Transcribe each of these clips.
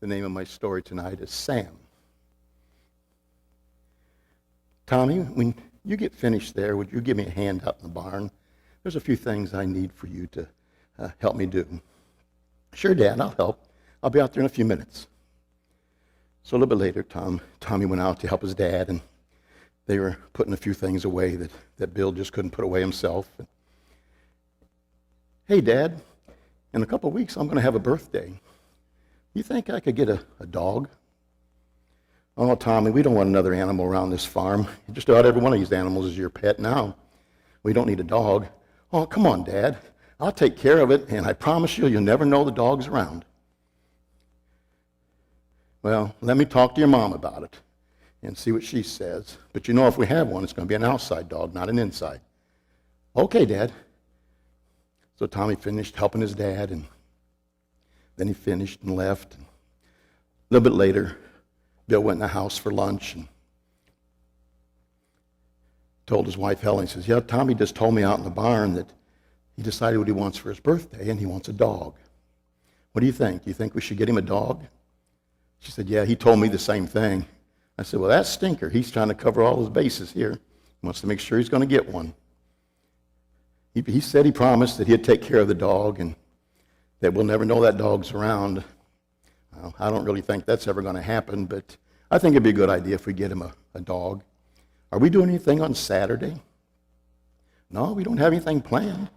The name of my story tonight is Sam. Tommy, when you get finished there, would you give me a hand out in the barn? There's a few things I need for you to help me do. Sure, Dad, I'll help. I'll be out there in a few minutes. So a little bit later, Tommy went out to help his dad, and they were putting a few things away that Bill just couldn't put away himself. Hey, Dad, in a couple of weeks, I'm going to have a birthday. You think I could get a dog? Oh, Tommy, we don't want another animal around this farm. Just about every one of these animals is your pet now. We don't need a dog. Oh, come on, Dad. I'll take care of it, and I promise you'll never know the dog's around. Well, let me talk to your mom about it and see what she says. But if we have one, it's going to be an outside dog, not an inside. Okay, Dad. So Tommy finished helping his dad, and then he finished and left. A little bit later, Bill went in the house for lunch and told his wife, Helen, he says, yeah, Tommy just told me out in the barn that he decided what he wants for his birthday, and he wants a dog. What do you think? Do you think we should get him a dog? She said, yeah, he told me the same thing. I said, well, that's stinker. He's trying to cover all his bases here. He wants to make sure he's going to get one. He said he promised that he'd take care of the dog and that we'll never know that dog's around. Well, I don't really think that's ever going to happen, but I think it'd be a good idea if we get him a dog. Are we doing anything on Saturday? No, we don't have anything planned.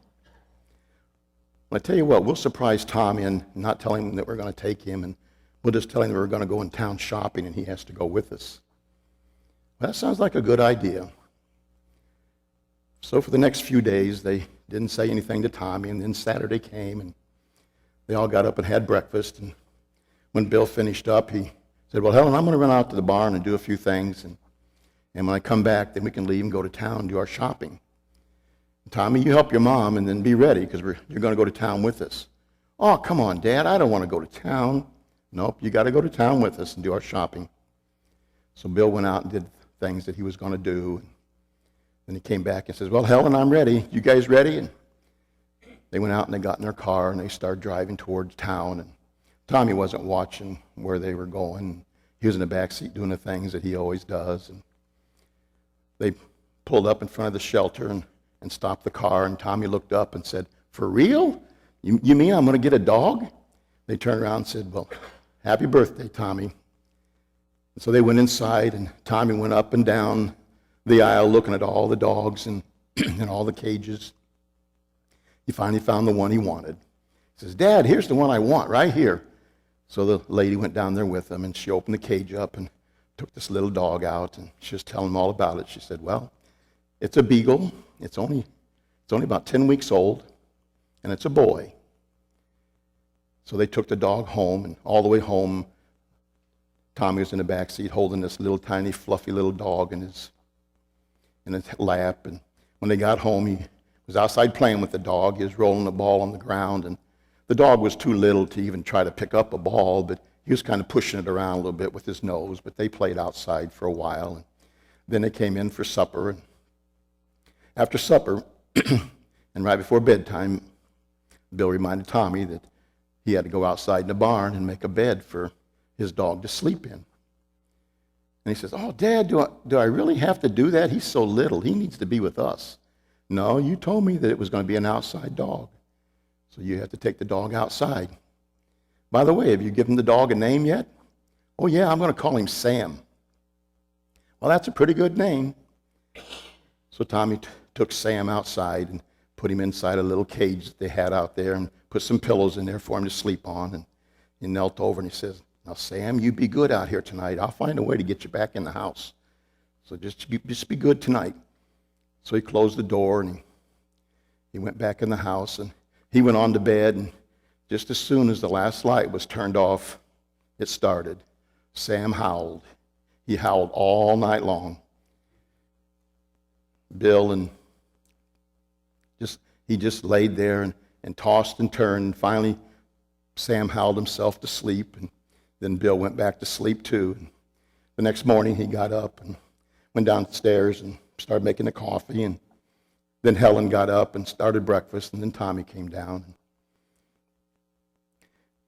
Well, I tell you what, we'll surprise Tommy and not tell him that we're going to take him, and we'll just tell him that we're going to go in town shopping and he has to go with us. Well, that sounds like a good idea. So for the next few days, they didn't say anything to Tommy, and then Saturday came, and they all got up and had breakfast. And when Bill finished up, he said, well, Helen, I'm going to run out to the barn and do a few things, and when I come back, then we can leave and go to town and do our shopping. And Tommy, you help your mom and then be ready, because you're going to go to town with us. Oh, come on, Dad, I don't want to go to town. Nope, you got to go to town with us and do our shopping. So Bill went out and did things that he was going to do. Then he came back and says, well, Helen, I'm ready. You guys ready? And they went out and they got in their car and they started driving towards town. And Tommy wasn't watching where they were going. He was in the back seat doing the things that he always does. And they pulled up in front of the shelter and stopped the car. And Tommy looked up and said, for real? You mean I'm going to get a dog? They turned around and said, well, happy birthday, Tommy. And so they went inside, and Tommy went up and down the aisle looking at all the dogs and, and all the cages. He finally found the one he wanted. He says, Dad, here's the one I want right here. So the lady went down there with him, and she opened the cage up and took this little dog out, and she was telling him all about it. She said, well, it's a beagle. It's only about 10 weeks old, and it's a boy. So they took the dog home, and all the way home, Tommy was in the back seat holding this little tiny fluffy little dog in his lap. And when they got home, he was outside playing with the dog. He was rolling the ball on the ground, and the dog was too little to even try to pick up a ball, but he was kind of pushing it around a little bit with his nose. But they played outside for a while, and then they came in for supper. And after supper, and right before bedtime, Bill reminded Tommy that he had to go outside in the barn and make a bed for his dog to sleep in. And he says, oh, Dad, do I really have to do that? He's so little. He needs to be with us. No, you told me that it was going to be an outside dog. So you have to take the dog outside. By the way, have you given the dog a name yet? Oh, yeah, I'm going to call him Sam. Well, that's a pretty good name. So Tommy took Sam outside and put him inside a little cage that they had out there and put some pillows in there for him to sleep on. And he knelt over and he says, now, Sam, you be good out here tonight. I'll find a way to get you back in the house. So just be good tonight. So he closed the door and he went back in the house and he went on to bed. And just as soon as the last light was turned off, it started. Sam howled. He howled all night long. Bill and he just laid there and tossed and turned. And finally, Sam howled himself to sleep. And then Bill went back to sleep too. And the next morning, he got up and went downstairs and started making the coffee. And then Helen got up and started breakfast. And then Tommy came down.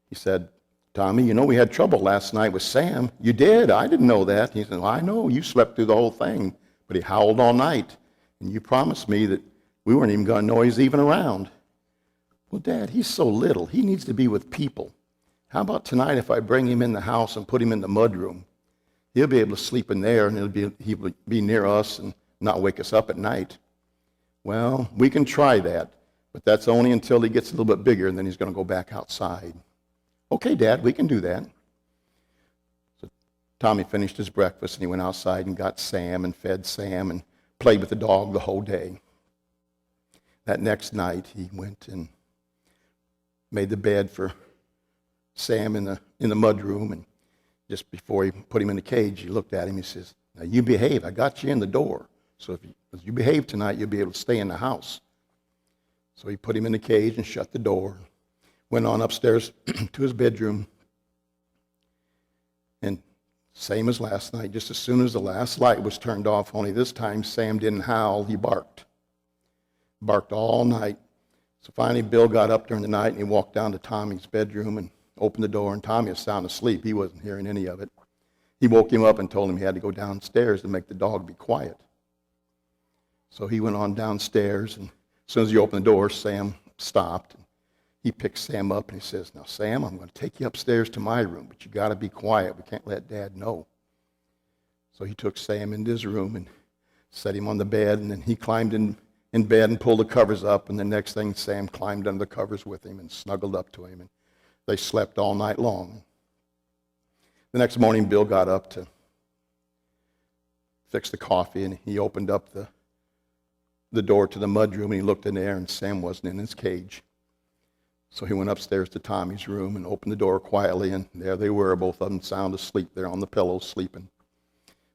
He said, Tommy, you know we had trouble last night with Sam. You did? I didn't know that. He said, well, I know. You slept through the whole thing. But he howled all night. And you promised me that we weren't even going to know he's even around. Well, Dad, he's so little. He needs to be with people. How about tonight if I bring him in the house and put him in the mudroom? He'll be able to sleep in there, and he'll be near us and not wake us up at night. Well, we can try that, but that's only until he gets a little bit bigger, and then he's going to go back outside. Okay, Dad, we can do that. So Tommy finished his breakfast, and he went outside and got Sam and fed Sam and played with the dog the whole day. That next night, he went and made the bed for Sam in the mudroom, and just before he put him in the cage, he looked at him. He says, now you behave. I got you in the door. So if you behave tonight, you'll be able to stay in the house. So he put him in the cage and shut the door. Went on upstairs to his bedroom. And same as last night, just as soon as the last light was turned off, only this time Sam didn't howl, he barked. Barked all night. So finally Bill got up during the night and he walked down to Tommy's bedroom and opened the door, and Tommy was sound asleep. He wasn't hearing any of it. He woke him up and told him he had to go downstairs to make the dog be quiet. So he went on downstairs, and as soon as he opened the door, Sam stopped. He picked Sam up and he says, now, Sam, I'm going to take you upstairs to my room, but you got to be quiet. We can't let Dad know. So he took Sam into his room and set him on the bed, and then he climbed in bed and pulled the covers up, and the next thing, Sam climbed under the covers with him and snuggled up to him, and they slept all night long. The next morning, Bill got up to fix the coffee, and he opened up the door to the mudroom, and he looked in there, and Sam wasn't in his cage. So he went upstairs to Tommy's room and opened the door quietly, and there they were, both of them sound asleep there on the pillows, sleeping.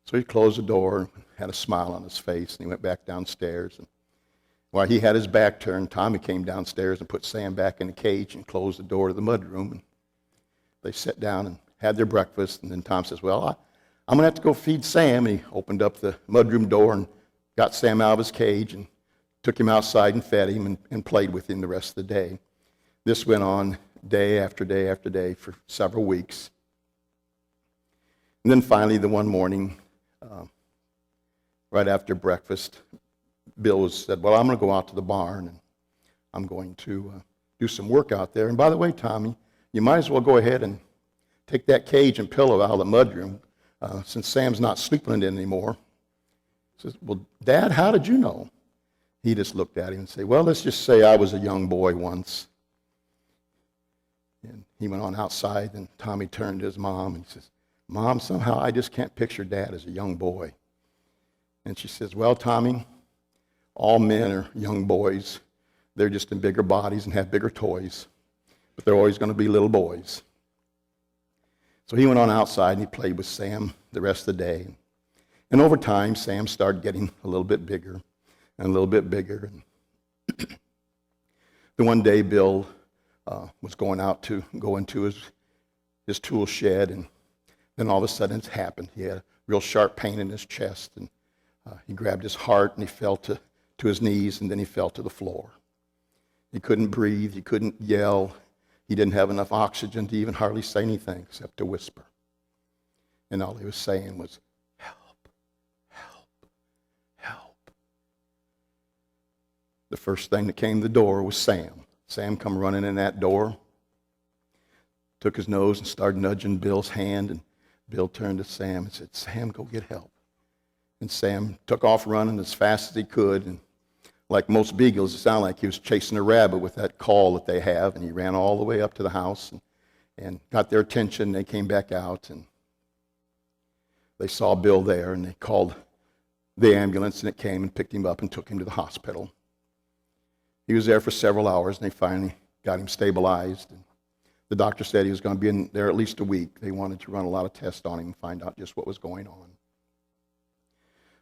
So he closed the door, had a smile on his face, and he went back downstairs. And while he had his back turned, Tommy came downstairs and put Sam back in the cage and closed the door to the mudroom. And they sat down and had their breakfast, and then Tom says, well, I'm going to have to go feed Sam. And he opened up the mudroom door and got Sam out of his cage and took him outside and fed him and played with him the rest of the day. This went on day after day after day for several weeks. And then finally, the one morning, right after breakfast, Bill said, well, I'm going to go out to the barn, and I'm going to do some work out there. And by the way, Tommy, you might as well go ahead and take that cage and pillow out of the mudroom since Sam's not sleeping in it anymore. He says, well, Dad, how did you know? He just looked at him and said, well, let's just say I was a young boy once. And he went on outside, and Tommy turned to his mom and he says, Mom, somehow I just can't picture Dad as a young boy. And she says, well, Tommy, all men are young boys. They're just in bigger bodies and have bigger toys. But they're always going to be little boys. So he went on outside and he played with Sam the rest of the day. And over time, Sam started getting a little bit bigger and a little bit bigger. And the one day, Bill was going into his tool shed, and then all of a sudden it happened. He had a real sharp pain in his chest, and he grabbed his heart and he fell to his knees, and then he fell to the floor. He couldn't breathe, he couldn't yell, he didn't have enough oxygen to even hardly say anything except to whisper. And all he was saying was, help, help, help. The first thing that came to the door was Sam. Sam come running in that door, took his nose and started nudging Bill's hand, and Bill turned to Sam and said, Sam, go get help. And Sam took off running as fast as he could, and like most beagles, it sounded like he was chasing a rabbit with that call that they have, and he ran all the way up to the house and got their attention. They came back out, and they saw Bill there, and they called the ambulance, and it came and picked him up and took him to the hospital. He was there for several hours, and they finally got him stabilized. And the doctor said he was going to be in there at least a week. They wanted to run a lot of tests on him and find out just what was going on.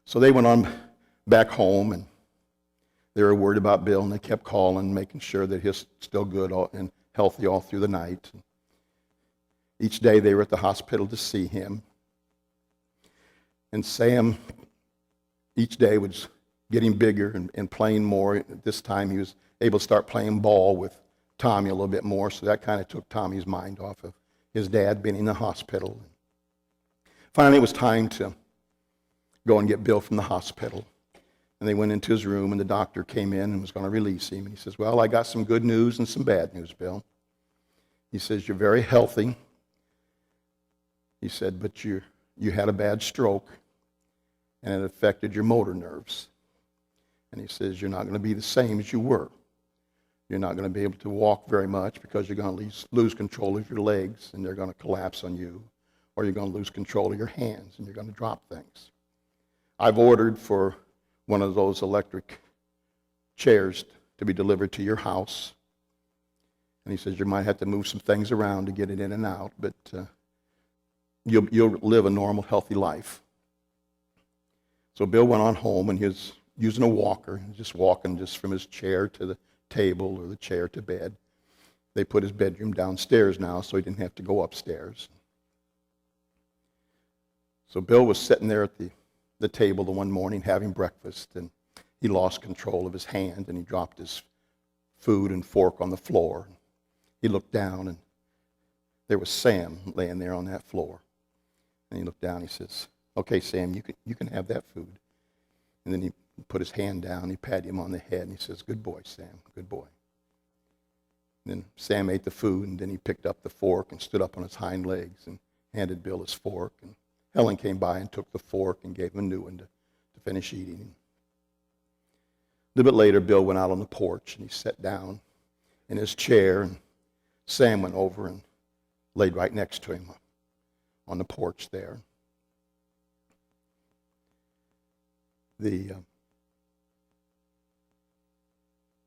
So they went on back home, and they were worried about Bill, and they kept calling, making sure that he's still good and healthy all through the night. Each day they were at the hospital to see him. And Sam, each day was getting bigger and playing more. At this time he was able to start playing ball with Tommy a little bit more, so that kind of took Tommy's mind off of his dad being in the hospital. Finally, it was time to go and get Bill from the hospital. And they went into his room, and the doctor came in and was going to release him. And he says, well, I got some good news and some bad news, Bill. He says, you're very healthy. He said, but you had a bad stroke, and it affected your motor nerves. And he says, you're not going to be the same as you were. You're not going to be able to walk very much because you're going to lose control of your legs, and they're going to collapse on you. Or you're going to lose control of your hands, and you're going to drop things. I've ordered for one of those electric chairs to be delivered to your house. And he says, you might have to move some things around to get it in and out, but you'll live a normal, healthy life. So Bill went on home, and he was using a walker, just walking just from his chair to the table or the chair to bed. They put his bedroom downstairs now, so he didn't have to go upstairs. So Bill was sitting there at the table the one morning having breakfast, and he lost control of his hand, and he dropped his food and fork on the floor. He looked down, and there was Sam laying there on that floor. And he looked down, he says, okay, Sam, you can have that food. And then he put his hand down, he patted him on the head, and he says, good boy, Sam, good boy. And then Sam ate the food, and then he picked up the fork and stood up on his hind legs and handed Bill his fork. And Helen came by and took the fork and gave him a new one to finish eating. A little bit later, Bill went out on the porch, and he sat down in his chair, and Sam went over and laid right next to him on the porch there. The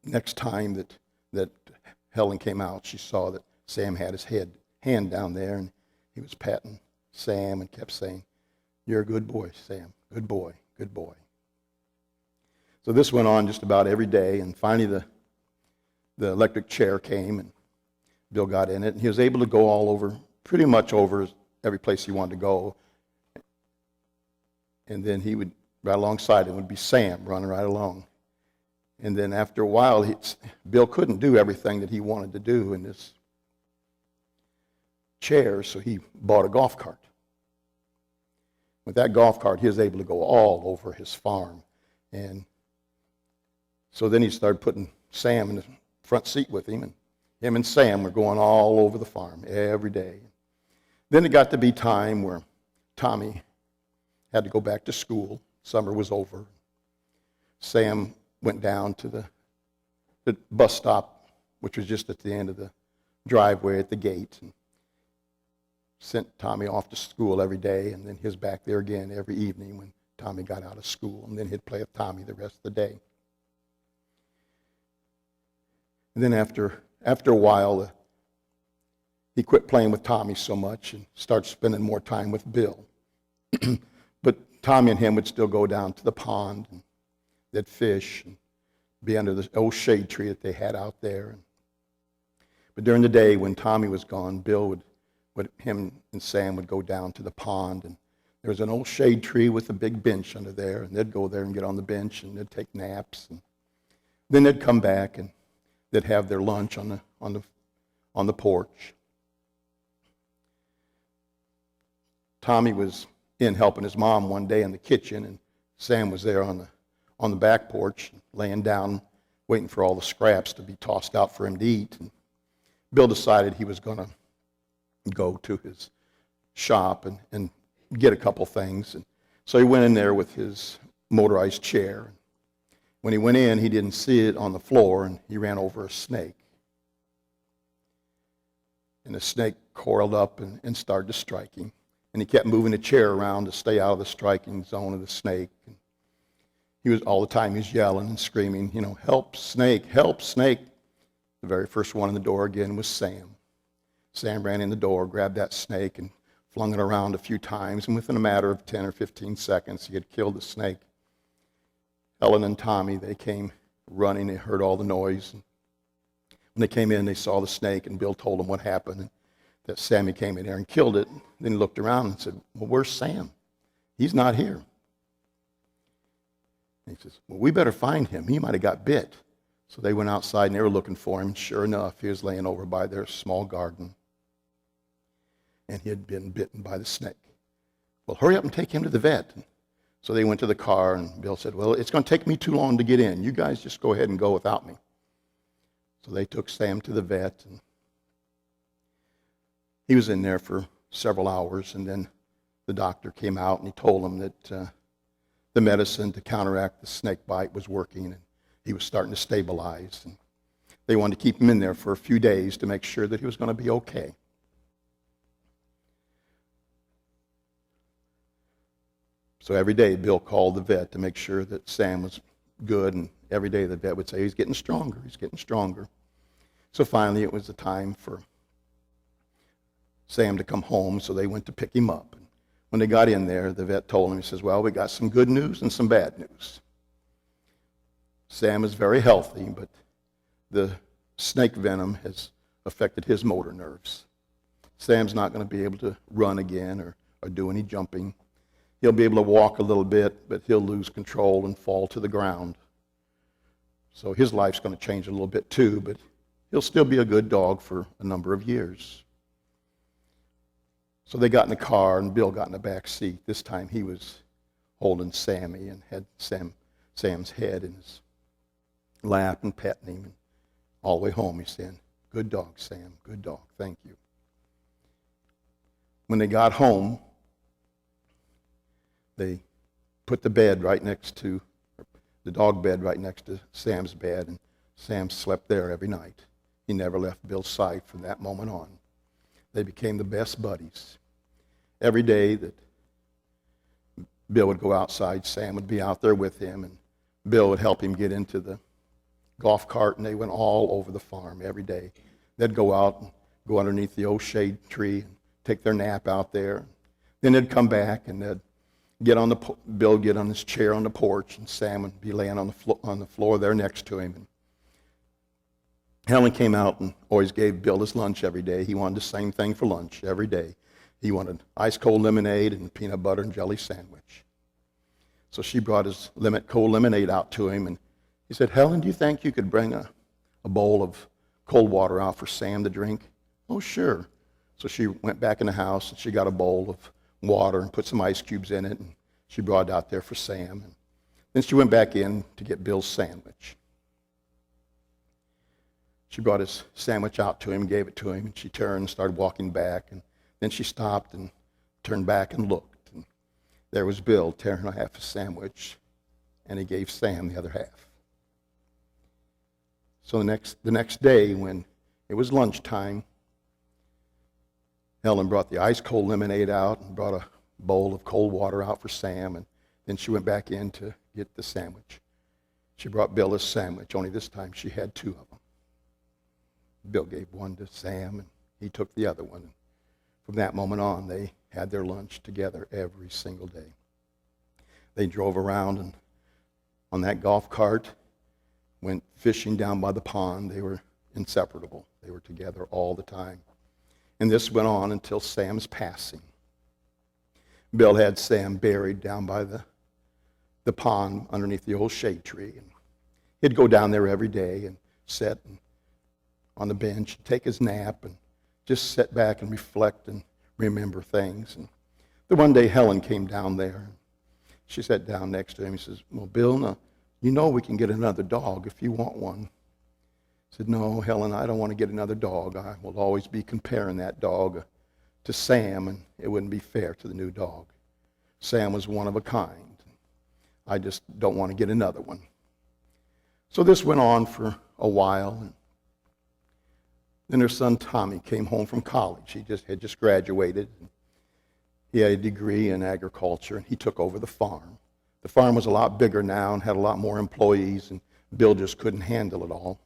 next time that Helen came out, she saw that Sam had his hand down there, and he was patting Sam and kept saying, you're a good boy, Sam, good boy, good boy. So this went on just about every day, and finally the electric chair came, and Bill got in it, and he was able to go all over, pretty much over every place he wanted to go. And then he would, right alongside him would be Sam running right along. And then after a while, Bill couldn't do everything that he wanted to do in this chair, so he bought a golf cart. With that golf cart, he was able to go all over his farm. And so then he started putting Sam in the front seat with him, and him and Sam were going all over the farm every day. Then it got to be time where Tommy had to go back to school. Summer was over. Sam went down to the bus stop, which was just at the end of the driveway at the gate, and sent Tommy off to school every day, and then he was back there again every evening when Tommy got out of school, and then he'd play with Tommy the rest of the day. And then after a while, he quit playing with Tommy so much and started spending more time with Bill. But Tommy and him would still go down to the pond, and they'd fish and be under the old shade tree that they had out there. But during the day when Tommy was gone, him and Sam would go down to the pond, and there was an old shade tree with a big bench under there, and they'd go there and get on the bench, and they'd take naps, and then they'd come back and they'd have their lunch on the porch. Tommy was in helping his mom one day in the kitchen, and Sam was there on the back porch, laying down, waiting for all the scraps to be tossed out for him to eat. And Bill decided he was going to go to his shop and get a couple things. And so he went in there with his motorized chair. When he went in, he didn't see it on the floor, and he ran over a snake. And the snake coiled up and started to strike him. And he kept moving the chair around to stay out of the striking zone of the snake. And he was all the time he was yelling and screaming, help, snake, help, snake. The very first one in the door again was Sam. Sam ran in the door, grabbed that snake, and flung it around a few times. And within a matter of 10 or 15 seconds, he had killed the snake. Helen and Tommy, they came running. They heard all the noise. And when they came in, they saw the snake, and Bill told them what happened, and that Sammy came in there and killed it. Then he looked around and said, well, where's Sam? He's not here. And he says, well, we better find him. He might have got bit. So they went outside, and they were looking for him. And sure enough, he was laying over by their small garden. and he had been bitten by the snake. Well, hurry up and take him to the vet. So they went to the car, and Bill said, well, it's going to take me too long to get in. You guys just go ahead and go without me. So they took Sam to the vet, and he was in there for several hours, and then the doctor came out, and he told him that the medicine to counteract the snake bite was working, and he was starting to stabilize. And they wanted to keep him in there for a few days to make sure that he was going to be okay. So every day, Bill called the vet to make sure that Sam was good, and every day the vet would say, he's getting stronger, he's getting stronger. So finally, it was the time for Sam to come home, so they went to pick him up. And when they got in there, the vet told him, he says, well, we got some good news and some bad news. Sam is very healthy, but the snake venom has affected his motor nerves. Sam's not going to be able to run again or do any jumping. He'll be able to walk a little bit, but he'll lose control and fall to the ground. So his life's going to change a little bit too, but he'll still be a good dog for a number of years. So they got in the car, and Bill got in the back seat. This time he was holding Sammy and had Sam's head in his lap and petting him. And all the way home he's saying, good dog, Sam, good dog, thank you. When they got home, they put the bed right next to, the dog bed right next to Sam's bed, and Sam slept there every night. He never left Bill's side from that moment on. They became the best buddies. Every day that Bill would go outside, Sam would be out there with him, and Bill would help him get into the golf cart, and they went all over the farm every day. They'd go out and go underneath the old shade tree and take their nap out there. Then they'd come back, and they'd Bill would get on his chair on the porch, and Sam would be laying on the floor there next to him. And Helen came out and always gave Bill his lunch every day. He wanted the same thing for lunch every day. He wanted ice-cold lemonade and peanut butter and jelly sandwich. So she brought his cold lemonade out to him, and he said, Helen, do you think you could bring a bowl of cold water out for Sam to drink? Oh, sure. So she went back in the house, and she got a bowl of water and put some ice cubes in it, and she brought it out there for Sam. And then she went back in to get Bill's sandwich. She brought his sandwich out to him, gave it to him, and she turned and started walking back. And then she stopped and turned back and looked. And there was Bill tearing half a sandwich, and he gave Sam the other half. So the next day, when it was lunchtime, Helen brought the ice-cold lemonade out and brought a bowl of cold water out for Sam, and then she went back in to get the sandwich. She brought Bill a sandwich, only this time she had two of them. Bill gave one to Sam, and he took the other one. From that moment on, they had their lunch together every single day. They drove around and on that golf cart, went fishing down by the pond. They were inseparable. They were together all the time. And this went on until Sam's passing. Bill had Sam buried down by the pond underneath the old shade tree. And he'd go down there every day and sit on the bench, take his nap, and just sit back and reflect and remember things. And the one day Helen came down there. She sat down next to him. He says, well, Bill, now, you know we can get another dog if you want one. I said, no, Helen, I don't want to get another dog. I will always be comparing that dog to Sam, and it wouldn't be fair to the new dog. Sam was one of a kind. I just don't want to get another one. So this went on for a while. And then her son Tommy came home from college. He had just graduated. He had a degree in agriculture, and he took over the farm. The farm was a lot bigger now and had a lot more employees, and Bill just couldn't handle it all.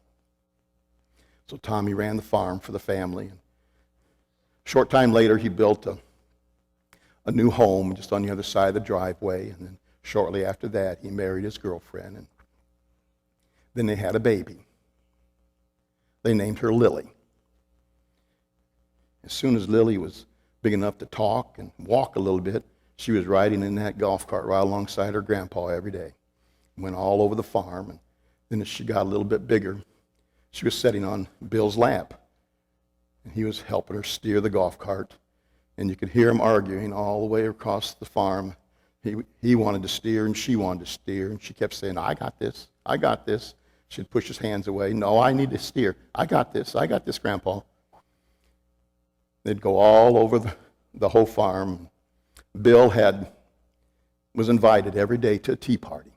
So Tommy ran the farm for the family. And a short time later, he built a new home just on the other side of the driveway, and then shortly after that, he married his girlfriend, and then they had a baby. They named her Lily. As soon as Lily was big enough to talk and walk a little bit, she was riding in that golf cart right alongside her grandpa every day. Went all over the farm, and then as she got a little bit bigger, she was sitting on Bill's lap, and he was helping her steer the golf cart. And you could hear them arguing all the way across the farm. He wanted to steer, and she wanted to steer, and she kept saying, I got this, I got this. She'd push his hands away. No, I need to steer. I got this, Grandpa. They'd go all over the whole farm. Bill was invited every day to a tea party.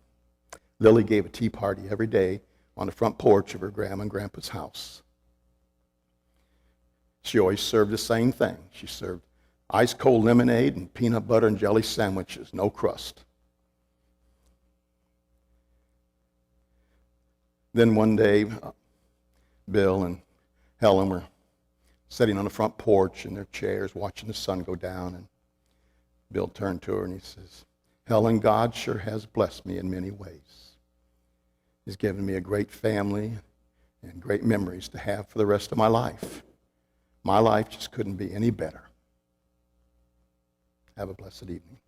Lily gave a tea party every day on the front porch of her grandma and grandpa's house. She always served the same thing. She served ice cold lemonade and peanut butter and jelly sandwiches, no crust. Then one day, Bill and Helen were sitting on the front porch in their chairs watching the sun go down, and Bill turned to her and he says, Helen, God sure has blessed me in many ways. He's given me a great family and great memories to have for the rest of my life. My life just couldn't be any better. Have a blessed evening.